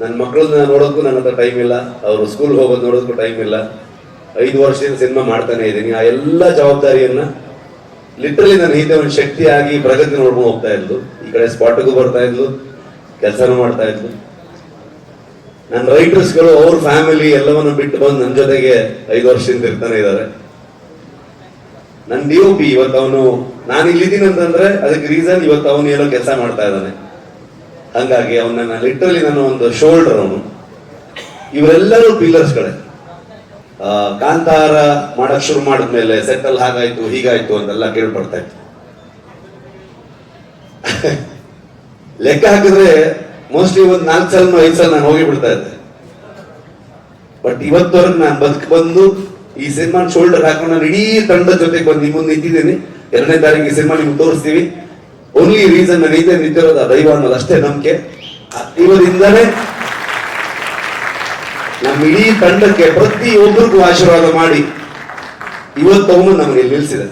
ನನ್ನ ಮಕ್ಕಳನ್ನ ನೋಡೋಕ್ಕೂ ನನ್ನ ಹತ್ರ ಟೈಮ್ ಇಲ್ಲ, ಅವರು ಸ್ಕೂಲ್ ಹೋಗೋದು ನೋಡೋದಕ್ಕೂ ಟೈಮ್ ಇಲ್ಲ. 5 ವರ್ಷದಿಂದ ಸಿನಿಮಾ ಮಾಡ್ತಾನೆ ಇದ್ದೀನಿ. ಆ ಎಲ್ಲ ಜವಾಬ್ದಾರಿಯನ್ನ ಲಿಟ್ರಲಿ ನನ್ನ ಹಿಂದೆ ಒಂದು ಶಕ್ತಿಯಾಗಿ ಪ್ರಗತಿ ನೋಡ್ಕೊಂಡು ಹೋಗ್ತಾ ಇದ್ಲು. ಈ ಕಡೆ ಸ್ಪಾಟ್ಗೂ ಬರ್ತಾ ಇದ್ಲು, ಕೆಲಸನೂ ಮಾಡ್ತಾ ಇದ್ಲು. ನನ್ನ ರೈಟರ್ಸ್ಗಳು ಅವ್ರ ಫ್ಯಾಮಿಲಿ ಎಲ್ಲವನ್ನು ಬಿಟ್ಟು ಬಂದು ನನ್ನ ಜೊತೆಗೆ 5 ವರ್ಷದಿಂದ ಇರ್ತಾನೆ ಇದ್ದಾರೆ. ನನ್ನ DOP ಇವತ್ತು ಅವನು, ನಾನು ಇಲ್ಲಿದ್ದೀನಿ ಅಂತಂದ್ರೆ ಅದಕ್ಕೆ ರೀಸನ್ ಇವತ್ತು ಅವನು ಏನೋ ಕೆಲಸ ಮಾಡ್ತಾ ಇದ್ದಾನೆ. ಹಂಗಾಗಿ ಅವನನ್ನ ಲಿಟ್ರಲಿ ನನ್ನ ಒಂದು ಶೋಲ್ಡರ್ ಅವನು. ಇವರೆಲ್ಲರೂ ಪಿಲ್ಲರ್ಸ್ಗಳೇ. ಕಾಂತಾರ ಮಾಡಕ್ ಶುರು ಮಾಡಿದ್ಮೇಲೆ ಸೆಟ್ಟಲ್ ಹಾಗಾಯ್ತು ಹೀಗಾಯ್ತು ಅಂತೆಲ್ಲ ಕೇಳ್ಪಡ್ತಾ ಇತ್ತು. ಲೆಕ್ಕ ಹಾಕಿದ್ರೆ ಮೋಸ್ಟ್ಲಿ ಒಂದು 4 ಸಲ 5 ಸಲ ನಾನು ಹೋಗಿ ಬಿಡ್ತಾ ಇದ್ದೆ. ಬಟ್ ಇವತ್ತವರೆಗೆ ನಾನು ಬಂದು ಈ ಸಿನಿಮಾ ಶೋಲ್ಡರ್ ಹಾಕೊಂಡು ನಾನು ಇಡೀ ತಂಡದ ಜೊತೆಗೆ ಬಂದು ನಿಮ್ಮ ಮುಂದೆ ನಿಂತಿದ್ದೀನಿ. 2ನೇ ತಾರೀಕು ಈ ಸಿನಿಮಾ ನಿಮ್ಗೆ ತೋರಿಸ್ತೀವಿ. ಓನ್ಲಿ ರೀಸನ್ ನಾನು ಹಿಂದೆ ನಿಂತಿರೋದು ದೈವ ಅನ್ನೋದು ಅಷ್ಟೇ ನಂಬಿಕೆ. ಇವರಿಂದಲೇ ನಮ್ಮ ಇಡೀ ತಂಡಕ್ಕೆ ಪ್ರತಿಯೊಬ್ಬರಿಗೂ ಆಶೀರ್ವಾದ ಮಾಡಿ ಇವತ್ತು ಅವನು ನಮಗೆ ನಿಲ್ಲಿಸಿದೆ.